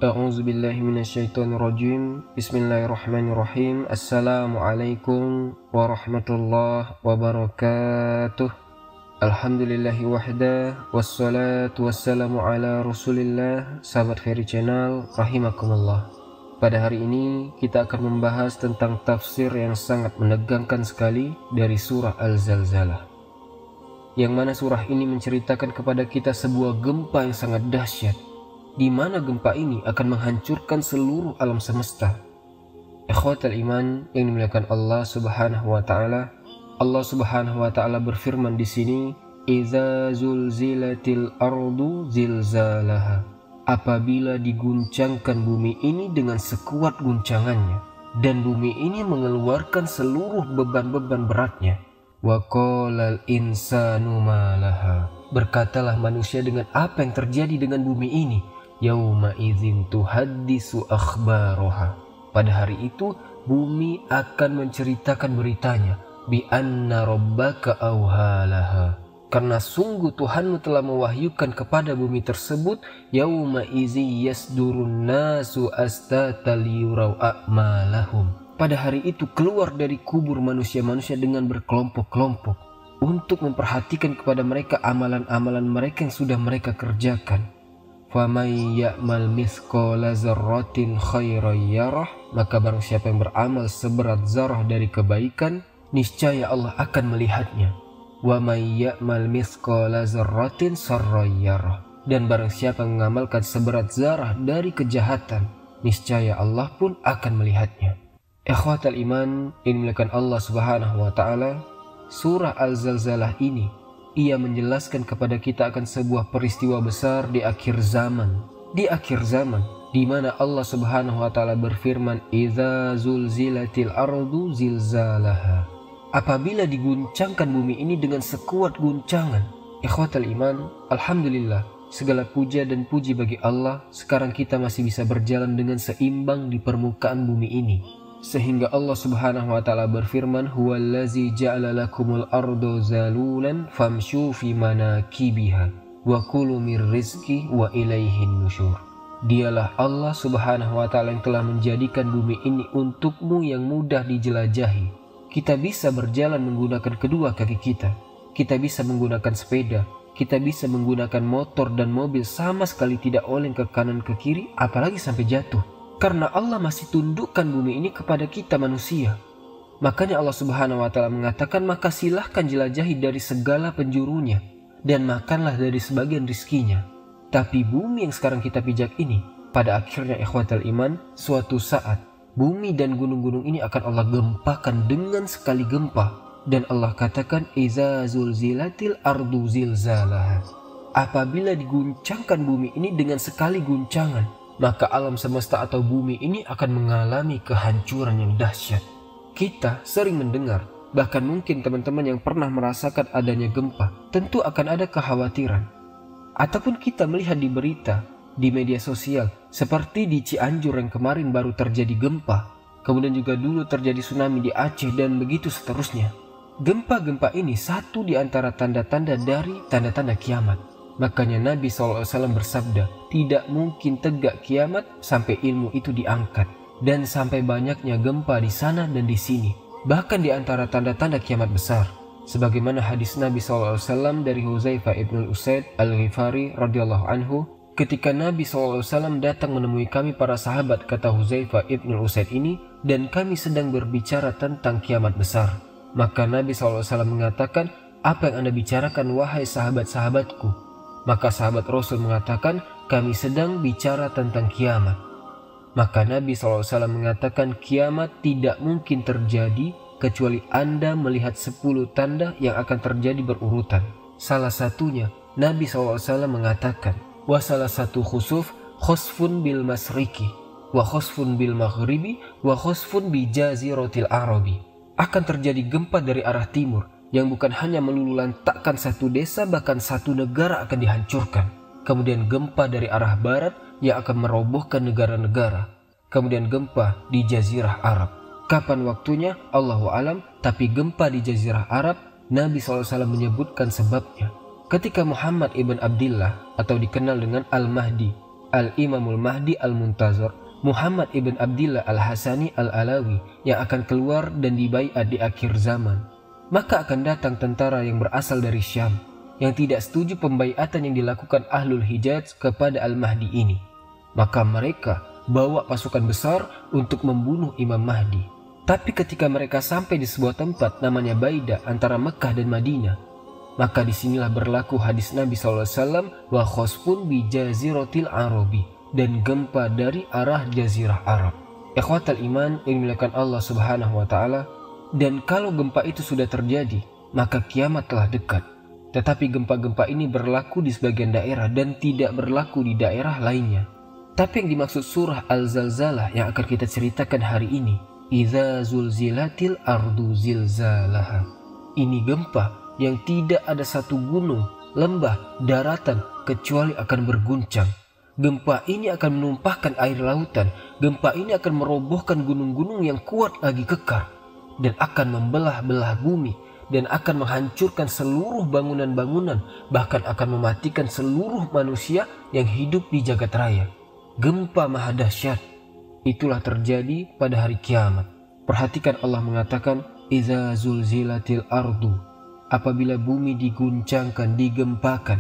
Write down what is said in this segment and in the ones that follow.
A'udzu billahi minasyaitonir rajim. Bismillahirrahmanirrahim. Assalamualaikum warahmatullahi wabarakatuh. Alhamdulillahi wahda, wassalatu wassalamu ala rasulillah. Sahabat Ferry Channel, rahimakumullah. Pada hari ini kita akan membahas tentang tafsir yang sangat menegangkan sekali dari surah Al-Zalzalah, yang mana surah ini menceritakan kepada kita sebuah gempa yang sangat dahsyat, di mana gempa ini akan menghancurkan seluruh alam semesta. Ikhwatal iman yang dimuliakan Allah Subhanahu wa taala, Allah Subhanahu wa taala berfirman di sini, "Idza zulzilatil ardu zilzalaha." Apabila diguncangkan bumi ini dengan sekuat guncangannya, dan bumi ini mengeluarkan seluruh beban-beban beratnya. Wa qalal insanu ma laha. Berkatalah manusia, dengan apa yang terjadi dengan bumi ini? Yauma idzin tuhaddisu akhbaraha. Pada hari itu bumi akan menceritakan beritanya. Bi anna rabbaka awhalaha. Karena sungguh Tuhanmu telah mewahyukan kepada bumi tersebut. Yauma idzi yasdurun nasu astata liyurau a'malahum. Pada hari itu keluar dari kubur manusia-manusia dengan berkelompok-kelompok untuk memperhatikan kepada mereka amalan-amalan mereka yang sudah mereka kerjakan. Faman ya'mal mithqala dzarratin khairan yarah. Maka barang siapa yang beramal seberat zarah dari kebaikan, niscaya Allah akan melihatnya. Wa may ya'mal mithqala dzarratin sarran yarah. Dan barang siapa yang mengamalkan seberat zarah dari kejahatan, niscaya Allah pun akan melihatnya. Ikhwatal iman yang dimuliakan Allah Subhanahu wa taala, surah Al-Zalzalah ini ia menjelaskan kepada kita akan sebuah peristiwa besar di akhir zaman. Di akhir zaman, di mana Allah Subhanahu wa taala berfirman, "Idza zulzilatil ardu zilzalaha." Apabila diguncangkan bumi ini dengan sekuat guncangan. Ikhwatal iman, alhamdulillah, segala puja dan puji bagi Allah, sekarang kita masih bisa berjalan dengan seimbang di permukaan bumi ini. Sehingga Allah Subhanahu wa taala berfirman, "Huwallazi ja'ala lakumul arda zalulan famshu fi manakibiha wa kulu mir rizqi wa ilaihin nusyur." Dialah Allah Subhanahu wa taala yang telah menjadikan bumi ini untukmu yang mudah dijelajahi. Kita bisa berjalan menggunakan kedua kaki kita. Kita bisa menggunakan sepeda. Kita bisa menggunakan motor dan mobil, sama sekali tidak oleng ke kanan ke kiri, apalagi sampai jatuh. Karena Allah masih tundukkan bumi ini kepada kita manusia. Makanya Allah Subhanahu wa taala mengatakan, maka silahkan jelajahi dari segala penjurunya dan makanlah dari sebagian rizkinya. Tapi bumi yang sekarang kita pijak ini, pada akhirnya ikhwatal iman, suatu saat bumi dan gunung-gunung ini akan Allah gempakan dengan sekali gempa. Dan Allah katakan, "Iza zulzilatil ardu zilzalaha." Apabila diguncangkan bumi ini dengan sekali guncangan, maka alam semesta atau bumi ini akan mengalami kehancuran yang dahsyat. Kita sering mendengar, bahkan mungkin teman-teman yang pernah merasakan adanya gempa, tentu akan ada kekhawatiran. Ataupun kita melihat di berita, di media sosial, seperti di Cianjur yang kemarin baru terjadi gempa. Kemudian juga dulu terjadi tsunami di Aceh dan begitu seterusnya. Gempa-gempa ini satu di antara tanda-tanda dari tanda-tanda kiamat. Makanya Nabi SAW bersabda, tidak mungkin tegak kiamat sampai ilmu itu diangkat. Dan sampai banyaknya gempa di sana dan di sini. Bahkan di antara tanda-tanda kiamat besar. Sebagaimana hadis Nabi SAW dari Huzaifah ibn Usaid al-Ghifari radhiyallahu anhu. Ketika Nabi SAW datang menemui kami para sahabat, kata Huzaifah ibn Usaid ini, dan kami sedang berbicara tentang kiamat besar. Maka Nabi SAW mengatakan, apa yang Anda bicarakan wahai sahabat-sahabatku? Maka sahabat Rasul mengatakan, kami sedang bicara tentang kiamat. Maka Nabi SAW mengatakan, kiamat tidak mungkin terjadi kecuali Anda melihat 10 tanda yang akan terjadi berurutan. Salah satunya, Nabi SAW mengatakan, wa salah satu khusuf, khusfun bil masriki, wa khusfun bil maghribi, wa khusfun bi jaziratil arabi. Akan terjadi gempa dari arah timur, yang bukan hanya meluluhlantakkan satu desa, bahkan satu negara akan dihancurkan. Kemudian gempa dari arah barat yang akan merobohkan negara-negara. Kemudian gempa di Jazirah Arab. Kapan waktunya? Allahu alam. Tapi gempa di Jazirah Arab, Nabi SAW menyebutkan sebabnya. Ketika Muhammad ibn Abdillah atau dikenal dengan Al-Mahdi Al-Imamul Mahdi Al-Muntazar, Muhammad ibn Abdillah Al-Hasani Al-Alawi, yang akan keluar dan dibaiat di akhir zaman. Maka akan datang tentara yang berasal dari Syam, yang tidak setuju pembaiatan yang dilakukan Ahlul Hijaz kepada Al-Mahdi ini. Maka mereka bawa pasukan besar untuk membunuh Imam Mahdi. Tapi ketika mereka sampai di sebuah tempat namanya Baida antara Mekah dan Madinah, maka disinilah berlaku hadis Nabi SAW, wa khosfun bi jaziratil Arabi, dan gempa dari arah jazirah Arab. Ikhwatal iman yang dimuliakan Allah Subhanahu wa taala, dan kalau gempa itu sudah terjadi, maka kiamat telah dekat. Tetapi gempa-gempa ini berlaku di sebagian daerah dan tidak berlaku di daerah lainnya. Tapi yang dimaksud surah Al-Zalzalah yang akan kita ceritakan hari ini, Idza zulzilatil ardu zilzalaha. Ini gempa yang tidak ada satu gunung, lembah, daratan kecuali akan berguncang. Gempa ini akan menumpahkan air lautan. Gempa ini akan merobohkan gunung-gunung yang kuat lagi kekar, dan akan membelah-belah bumi, dan akan menghancurkan seluruh bangunan-bangunan, bahkan akan mematikan seluruh manusia yang hidup di jagat raya. Gempa maha dahsyat. Itulah terjadi pada hari kiamat. Perhatikan Allah mengatakan, Iza zulzilatil ardu. Apabila bumi diguncangkan, digempakan,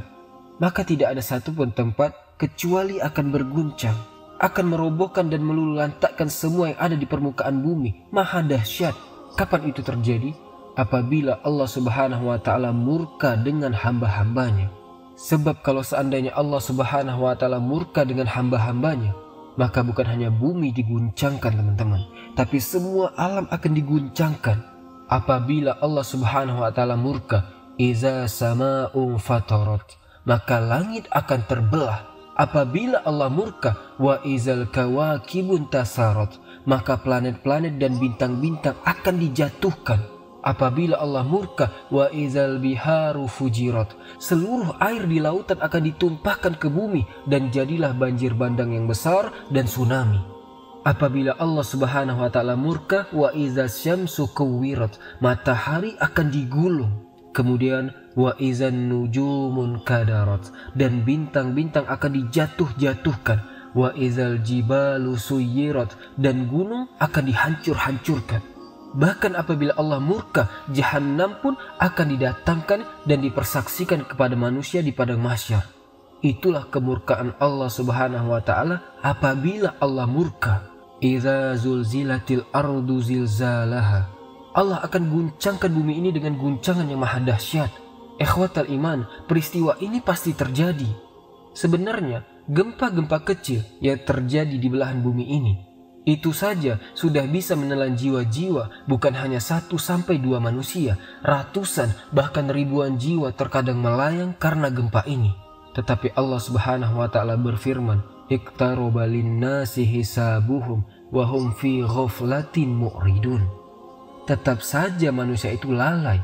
maka tidak ada satupun tempat kecuali akan berguncang, akan merobohkan dan meluluhlantakkan semua yang ada di permukaan bumi. Maha dahsyat. Kapan itu terjadi? Apabila Allah Subhanahu wa taala murka dengan hamba-hambanya. Sebab kalau seandainya Allah Subhanahu wa taala murka dengan hamba-hambanya, maka bukan hanya bumi diguncangkan teman-teman, tapi semua alam akan diguncangkan. Apabila Allah Subhanahu wa taala murka, iza sama'un fatarat, maka langit akan terbelah. Apabila Allah murka, wa izal kawakibun tasarat, maka planet-planet dan bintang-bintang akan dijatuhkan. Apabila Allah murka, wa izal biharu fujirat, seluruh air di lautan akan ditumpahkan ke bumi dan jadilah banjir bandang yang besar dan tsunami. Apabila Allah Subhanahu wa taala murka, wa izas syamsu kuwirat, matahari akan digulung. Kemudian wa izan nujumun kadarat, dan bintang-bintang akan dijatuh-jatuhkan. Wa izal jibalu suyirat, dan gunung akan dihancur-hancurkan. Bahkan apabila Allah murka, Jahannam pun akan didatangkan dan dipersaksikan kepada manusia di padang mahsyar. Itulah kemurkaan Allah Subhanahu wa taala apabila Allah murka. Idza zulzilatil ardu zilzalaha. Allah akan guncangkan bumi ini dengan guncangan yang maha dahsyat. Ikhwatal iman, peristiwa ini pasti terjadi. Sebenarnya gempa-gempa kecil yang terjadi di belahan bumi ini, itu saja sudah bisa menelan jiwa-jiwa, bukan hanya 1 sampai 2 manusia, ratusan bahkan ribuan jiwa terkadang melayang karena gempa ini. Tetapi Allah Subhanahu wa taala berfirman, "Iqtaraba lin-nasi hisabuhum wa hum fi ghaflatin mu'ridun." Tetap saja manusia itu lalai,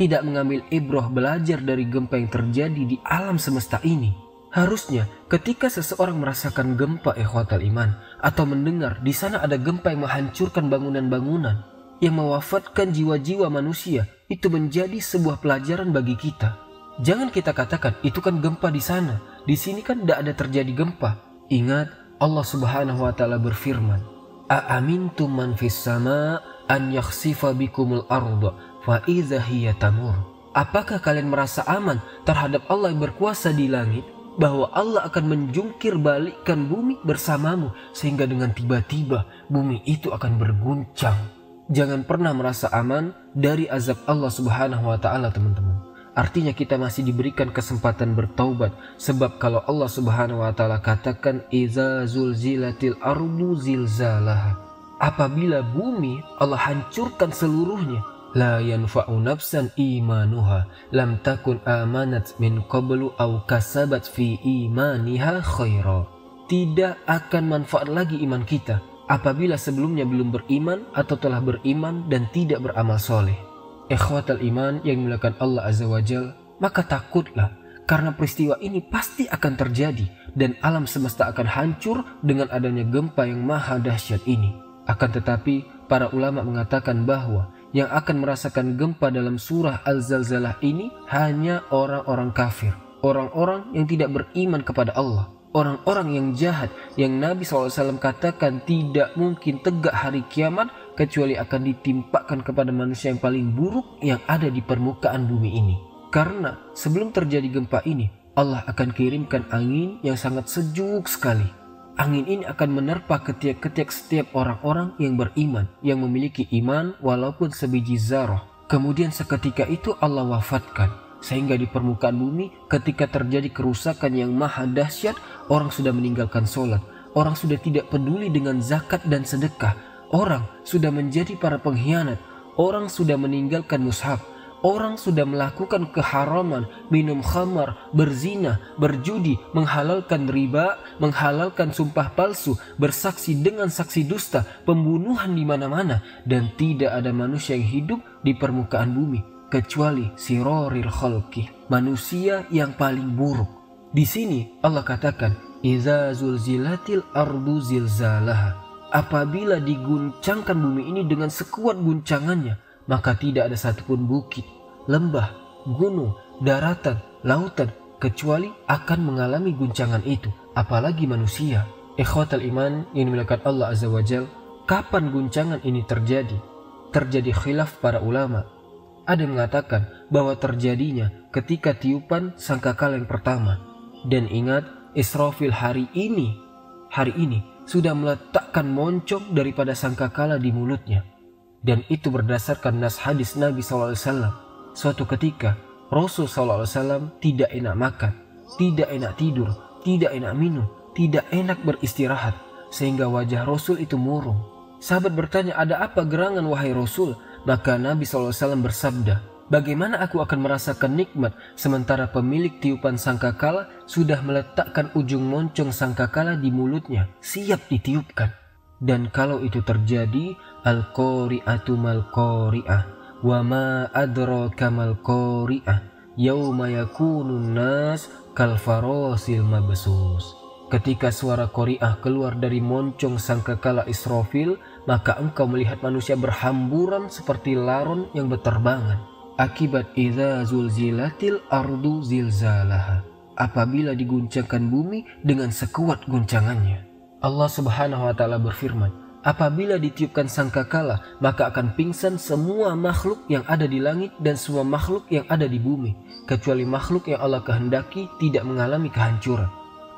tidak mengambil ibrah belajar dari gempa yang terjadi di alam semesta ini. Harusnya ketika seseorang merasakan gempa ikhwatal iman, atau mendengar di sana ada gempa yang menghancurkan bangunan-bangunan, yang mewafatkan jiwa-jiwa manusia, itu menjadi sebuah pelajaran bagi kita. Jangan kita katakan itu kan gempa di sana, di sini kan tidak ada terjadi gempa. Ingat Allah Subhanahu wa taala berfirman, "A'amintum man fis sama' an yakhsifa bikumul arda fa idza hiya tamur." Apakah kalian merasa aman terhadap Allah yang berkuasa di langit, bahwa Allah akan menjungkir balikkan bumi bersamamu sehingga dengan tiba-tiba bumi itu akan berguncang. Jangan pernah merasa aman dari azab Allah Subhanahu wa taala teman-teman. Artinya kita masih diberikan kesempatan bertaubat, sebab kalau Allah Subhanahu wa taala katakan iza zulzilatil ardu zilzalaha, apabila bumi Allah hancurkan seluruhnya, la yanfa'u nafsan imanuha lam takun amanat min qablu aw kasabat fi imaniha khaira. Tidak akan manfaat lagi iman kita apabila sebelumnya belum beriman atau telah beriman dan tidak beramal soleh. Ikhwatal iman yang dimuliakan Allah Azza wa Jal, maka takutlah karena peristiwa ini pasti akan terjadi dan alam semesta akan hancur dengan adanya gempa yang maha dahsyat ini. Akan tetapi para ulama mengatakan bahwa yang akan merasakan gempa dalam surah Al-Zalzalah ini hanya orang-orang kafir, orang-orang yang tidak beriman kepada Allah. Orang-orang yang jahat yang Nabi SAW katakan tidak mungkin tegak hari kiamat kecuali akan ditimpakan kepada manusia yang paling buruk yang ada di permukaan bumi ini. Karena sebelum terjadi gempa ini, Allah akan kirimkan angin yang sangat sejuk sekali. Angin ini akan menerpa ketiak-ketiak setiap orang-orang yang beriman, yang memiliki iman walaupun sebiji zarah. Kemudian seketika itu Allah wafatkan. Sehingga di permukaan bumi ketika terjadi kerusakan yang maha dahsyat, orang sudah meninggalkan sholat, orang sudah tidak peduli dengan zakat dan sedekah, orang sudah menjadi para pengkhianat, orang sudah meninggalkan mushaf, orang sudah melakukan keharaman, minum khamar, berzina, berjudi, menghalalkan riba, menghalalkan sumpah palsu, bersaksi dengan saksi dusta, pembunuhan di mana-mana, dan tidak ada manusia yang hidup di permukaan bumi kecuali siroril khalqi, manusia yang paling buruk. Di sini Allah katakan, "Idza zulzilatil ardu zilzalaha." Apabila diguncangkan bumi ini dengan sekuat guncangannya, maka tidak ada satupun bukit, lembah, gunung, daratan, lautan kecuali akan mengalami guncangan itu, apalagi manusia. Ikhwatal iman yang dimuliakan Allah Azza wa Jalla, kapan guncangan ini terjadi? Terjadi khilaf para ulama. Ada yang mengatakan bahwa terjadinya ketika tiupan sangkakala yang pertama. Dan ingat, Israfil hari ini sudah meletakkan moncong daripada sangkakala di mulutnya. Dan itu berdasarkan nas hadis Nabi SAW. Suatu ketika Rasul SAW tidak enak makan, tidak enak tidur, tidak enak minum, tidak enak beristirahat, sehingga wajah Rasul itu murung. Sahabat bertanya, "Ada apa gerangan wahai Rasul?" Maka Nabi SAW bersabda, "Bagaimana aku akan merasakan nikmat sementara pemilik tiupan sangkakala sudah meletakkan ujung moncong sangkakala di mulutnya, siap ditiupkan." Dan kalau itu terjadi, al-qari'atu mal-qari'ah, wa ma adraka mal-qari'ah, yauma yakunun nas kal farasil mabsus. Ketika suara qari'ah keluar dari moncong sangkakala Israfil, maka engkau melihat manusia berhamburan seperti laron yang berterbangan. Akibat idza zulzilatil ardu zilzalaha, apabila diguncangkan bumi dengan sekuat guncangannya. Allah Subhanahu wa taala berfirman, apabila ditiupkan sangkakala, maka akan pingsan semua makhluk yang ada di langit dan semua makhluk yang ada di bumi, kecuali makhluk yang Allah kehendaki tidak mengalami kehancuran.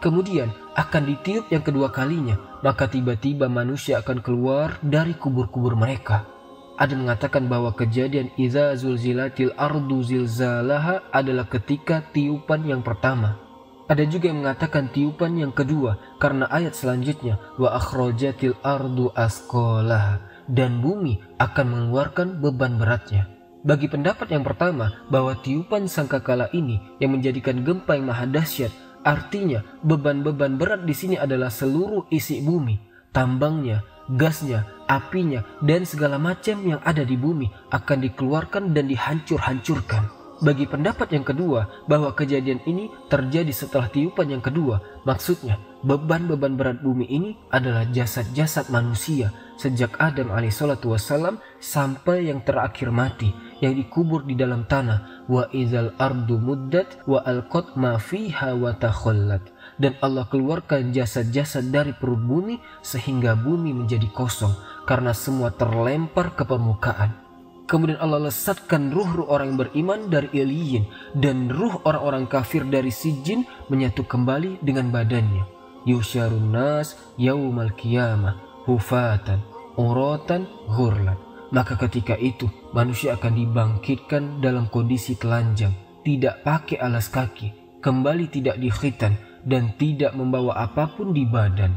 Kemudian akan ditiup yang kedua kalinya, maka tiba-tiba manusia akan keluar dari kubur-kubur mereka. Ada mengatakan bahwa kejadian idza zulzilatil ardu zilzalaha adalah ketika tiupan yang pertama. Ada juga yang mengatakan tiupan yang kedua karena ayat selanjutnya, wa akhrajatil ardu asqalaha, dan bumi akan mengeluarkan beban beratnya. Bagi pendapat yang pertama bahwa tiupan sangkakala ini yang menjadikan gempa yang maha dahsyat, artinya beban-beban berat di sini adalah seluruh isi bumi, tambangnya, gasnya, apinya, dan segala macam yang ada di bumi akan dikeluarkan dan dihancur-hancurkan. Bagi pendapat yang kedua bahwa kejadian ini terjadi setelah tiupan yang kedua, maksudnya beban-beban berat bumi ini adalah jasad-jasad manusia sejak Adam alaihissalatu wassalam sampai yang terakhir mati, yang dikubur di dalam tanah. Wa idzal ardu muddat wa alqat ma fiha wa takhallat, dan Allah keluarkan jasad-jasad dari perut bumi sehingga bumi menjadi kosong karena semua terlempar ke permukaan. Kemudian Allah lesatkan ruh-ruh orang yang beriman dari Iliyin dan ruh orang-orang kafir dari Sijin menyatu kembali dengan badannya. Yusyarun nas yaumal qiyamah hufatan uratan ghurlan. Maka ketika itu manusia akan dibangkitkan dalam kondisi telanjang, tidak pakai alas kaki, kembali tidak dikhitan, dan tidak membawa apapun di badan.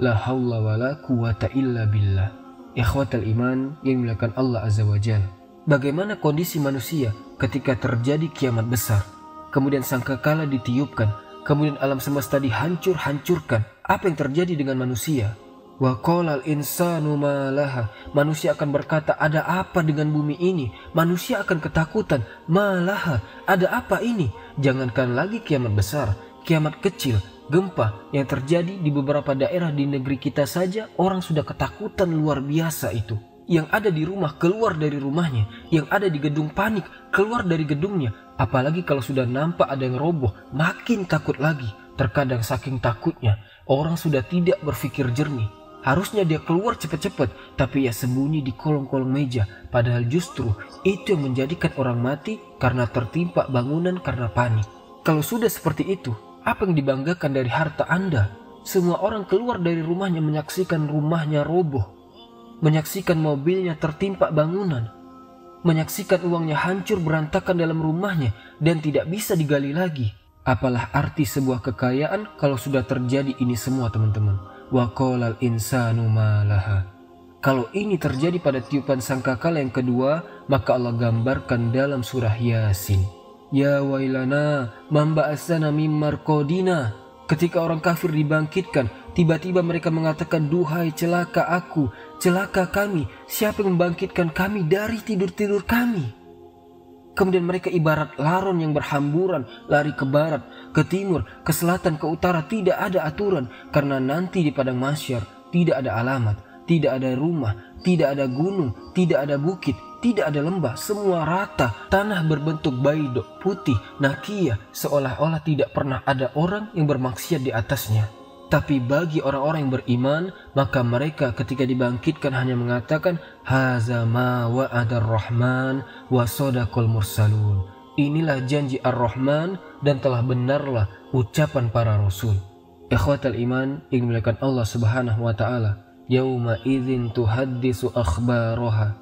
La haula wala quwata illa billah. Ikhwatal iman yang dimuliakan Allah Azza wa Jalla. Bagaimana kondisi manusia ketika terjadi kiamat besar? Kemudian sangkakala ditiupkan, kemudian alam semesta dihancur-hancurkan. Apa yang terjadi dengan manusia? Wa qalal insanu ma laha. Manusia akan berkata, ada apa dengan bumi ini? Manusia akan ketakutan, ma laha, ada apa ini? Jangankan lagi kiamat besar, kiamat kecil, gempa yang terjadi di beberapa daerah di negeri kita saja, orang sudah ketakutan luar biasa itu. Yang ada di rumah keluar dari rumahnya, yang ada di gedung panik keluar dari gedungnya. Apalagi kalau sudah nampak ada yang roboh, makin takut lagi. Terkadang saking takutnya, orang sudah tidak berpikir jernih. Harusnya dia keluar cepat-cepat, tapi ia sembunyi di kolong-kolong meja. Padahal justru itu yang menjadikan orang mati karena tertimpa bangunan karena panik. Kalau sudah seperti itu, apa yang dibanggakan dari harta Anda? Semua orang keluar dari rumahnya menyaksikan rumahnya roboh, menyaksikan mobilnya tertimpa bangunan, menyaksikan uangnya hancur berantakan dalam rumahnya dan tidak bisa digali lagi. Apalah arti sebuah kekayaan kalau sudah terjadi ini semua, teman-teman? Wa qalal insanu ma laha. Kalau ini terjadi pada tiupan sangkakala yang kedua, maka Allah gambarkan dalam surah Yasin. Ya wailana man ba'atsana mim marqadina. Ketika orang kafir dibangkitkan, tiba-tiba mereka mengatakan, duhai celaka aku, celaka kami, siapa yang membangkitkan kami dari tidur-tidur kami? Kemudian mereka ibarat laron yang berhamburan, lari ke barat, ke timur, ke selatan, ke utara, tidak ada aturan. Karena nanti di padang mahsyar tidak ada alamat, tidak ada rumah, tidak ada gunung, tidak ada bukit, tidak ada lembah, semua rata. Tanah berbentuk baidok, putih, nakiyah, seolah-olah tidak pernah ada orang yang bermaksiat di atasnya. Tapi bagi orang-orang yang beriman, maka mereka ketika dibangkitkan hanya mengatakan, haza ma wa'adar rahman wa sadaqal mursalun. Inilah janji ar-Rahman dan telah benarlah ucapan para rasul. Ikhwatal iman yang dimuliakan Allah Subhanahu wa taala, yauma idzin tuhaddisu akhbaraha.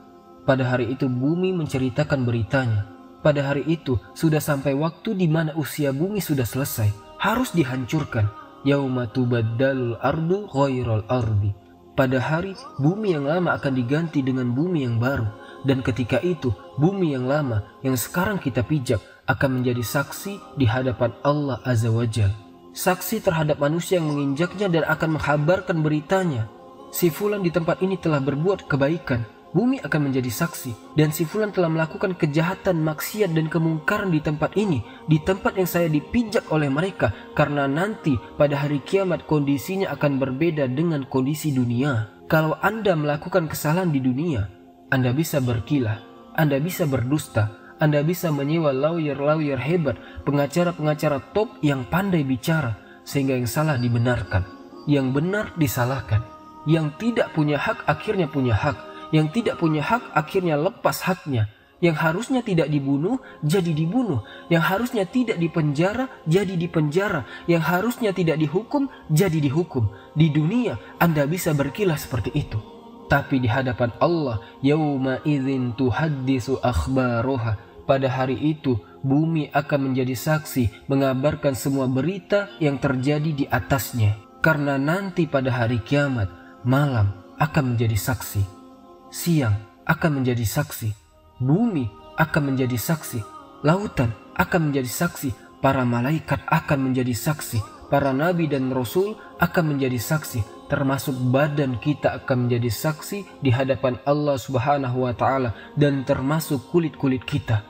Pada hari itu bumi menceritakan beritanya. Pada hari itu sudah sampai waktu di mana usia bumi sudah selesai, harus dihancurkan. Yauma tubaddalul ardu ghairal ardi. Pada hari bumi yang lama akan diganti dengan bumi yang baru. Dan ketika itu bumi yang lama yang sekarang kita pijak akan menjadi saksi di hadapan Allah Azza wa Jalla. Saksi terhadap manusia yang menginjaknya dan akan menghabarkan beritanya. Si fulan di tempat ini telah berbuat kebaikan. Bumi akan menjadi saksi. Dan si fulan telah melakukan kejahatan, maksiat dan kemungkaran di tempat ini, di tempat yang saya dipijak oleh mereka. Karena nanti pada hari kiamat kondisinya akan berbeda dengan kondisi dunia. Kalau Anda melakukan kesalahan di dunia, Anda bisa berkilah, Anda bisa berdusta, Anda bisa menyewa lawyer-lawyer hebat, pengacara-pengacara top yang pandai bicara, sehingga yang salah dibenarkan, yang benar disalahkan, yang tidak punya hak akhirnya punya hak, yang tidak punya hak akhirnya lepas haknya, yang harusnya tidak dibunuh jadi dibunuh, yang harusnya tidak dipenjara jadi dipenjara, yang harusnya tidak dihukum jadi dihukum. Di dunia Anda bisa berkilah seperti itu. Tapi di hadapan Allah, yauma idzin tuhaddisu akhbaraha. Pada hari itu bumi akan menjadi saksi, mengabarkan semua berita yang terjadi di atasnya. Karena nanti pada hari kiamat, malam akan menjadi saksi, siang akan menjadi saksi, bumi akan menjadi saksi, lautan akan menjadi saksi, para malaikat akan menjadi saksi, para nabi dan rasul akan menjadi saksi, termasuk badan kita akan menjadi saksi di hadapan Allah Subhanahu wa taala, dan termasuk kulit-kulit kita.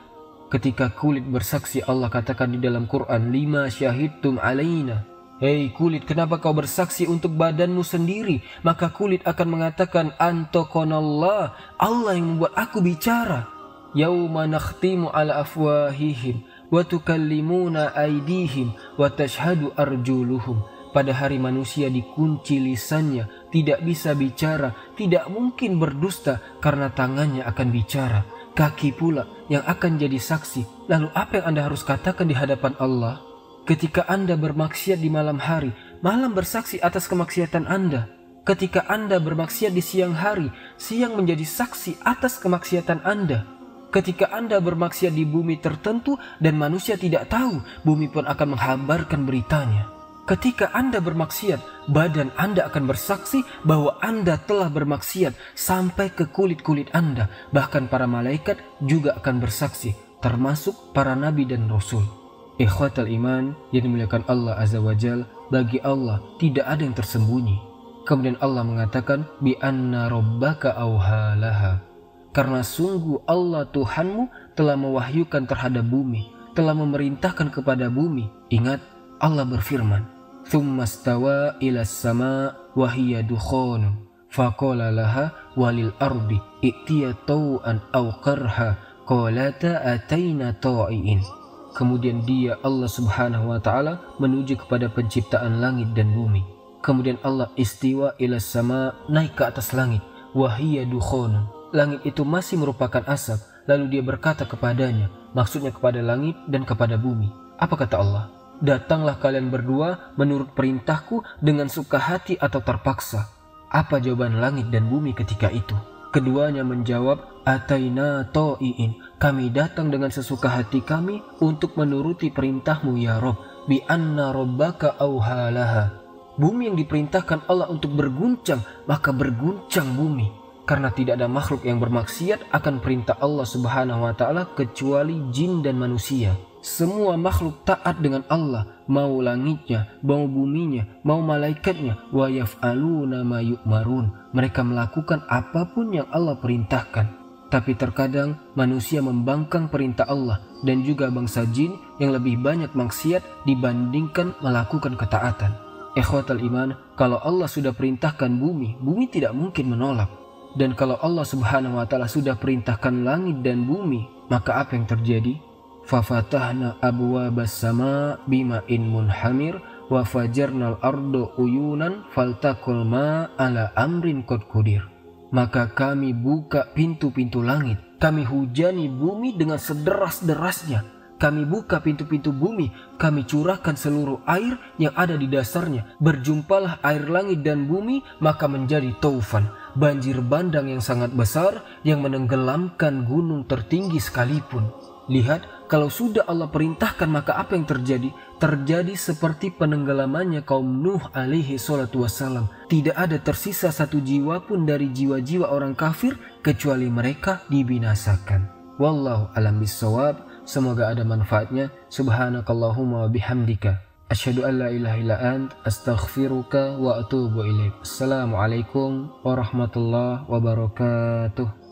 Ketika kulit bersaksi, Allah katakan di dalam Quran, lima syahidtum alaina. Hei kulit, kenapa kau bersaksi untuk badanmu sendiri? Maka kulit akan mengatakan, antokonallah, Allah yang membuat aku bicara. Yauma nakhtimu ala afwahihim wa tukallimuna aydihim wa tashhadu arjuluhum. Pada hari manusia dikunci lisannya, tidak bisa bicara, tidak mungkin berdusta karena tangannya akan bicara. Kaki pula yang akan jadi saksi. Lalu apa yang Anda harus katakan di hadapan Allah? Ketika Anda bermaksiat di malam hari, malam bersaksi atas kemaksiatan Anda. Ketika Anda bermaksiat di siang hari, siang menjadi saksi atas kemaksiatan Anda. Ketika Anda bermaksiat di bumi tertentu dan manusia tidak tahu, bumi pun akan menghabarkan beritanya. Ketika Anda bermaksiat, badan Anda akan bersaksi bahwa Anda telah bermaksiat sampai ke kulit-kulit Anda. Bahkan para malaikat juga akan bersaksi, termasuk para nabi dan rasul. Ikhwatal iman yang dimuliakan Allah Azza wa Jal, bagi Allah tidak ada yang tersembunyi. Kemudian Allah mengatakan, bi anna rabbaka auhalaha. Karena sungguh Allah Tuhanmu telah mewahyukan terhadap bumi, telah memerintahkan kepada bumi. Ingat, Allah berfirman, thumma stawa ila sama wa hiya dukhanun faqala laha walil ardi i'tiya taw'an aw qarha qalata ataina ta'iin. Kemudian dia, Allah subhanahu wa ta'ala, menuju kepada penciptaan langit dan bumi. Kemudian Allah istiwa ila sama, naik ke atas langit. Wahiyya dukhonun, langit itu masih merupakan asap. Lalu dia berkata kepadanya, maksudnya kepada langit dan kepada bumi. Apa kata Allah? Datanglah kalian berdua menurut perintahku dengan suka hati atau terpaksa. Apa jawaban langit dan bumi ketika itu? Keduanya menjawab, Ataina to'iin, kami datang dengan sesuka hati kami untuk menuruti perintahmu ya Rob. Bi anna rabbaka auhalaha. Bumi yang diperintahkan Allah untuk berguncang, maka berguncang bumi. Karena tidak ada makhluk yang bermaksiat akan perintah Allah subhanahu wa ta'ala kecuali jin dan manusia. Semua makhluk taat dengan Allah, mau langitnya, mau buminya, mau malaikatnya. Wa yaf'aluna ma yu'marun. Mereka melakukan apapun yang Allah perintahkan. Tapi terkadang manusia membangkang perintah Allah dan juga bangsa jin yang lebih banyak maksiat dibandingkan melakukan ketaatan. Ikhwatal iman, kalau Allah sudah perintahkan bumi, bumi tidak mungkin menolak. Dan kalau Allah subhanahu wa ta'ala sudah perintahkan langit dan bumi, maka apa yang terjadi? Fafatahna abwabas sama bima'in munhamir wa fajarnal ardo uyunan faltakul ma ala amrin qad qudir. Maka kami buka pintu-pintu langit, kami hujani bumi dengan sederas-derasnya. Kami buka pintu-pintu bumi, kami curahkan seluruh air yang ada di dasarnya. Berjumpalah air langit dan bumi, maka menjadi taufan, banjir bandang yang sangat besar yang menenggelamkan gunung tertinggi sekalipun. Lihat, kalau sudah Allah perintahkan, maka apa yang terjadi? Terjadi seperti penenggelamannya kaum Nuh alaihi salatu wassalam. Tidak ada tersisa satu jiwa pun dari jiwa-jiwa orang kafir kecuali mereka dibinasakan. Wallahu alam bissawab. Semoga ada manfaatnya. Subhanakallahumma wa bihamdika, asyhadu an la ilaha illa ant, astaghfiruka wa atubu ilaik. Assalamualaikum warahmatullahi wabarakatuh.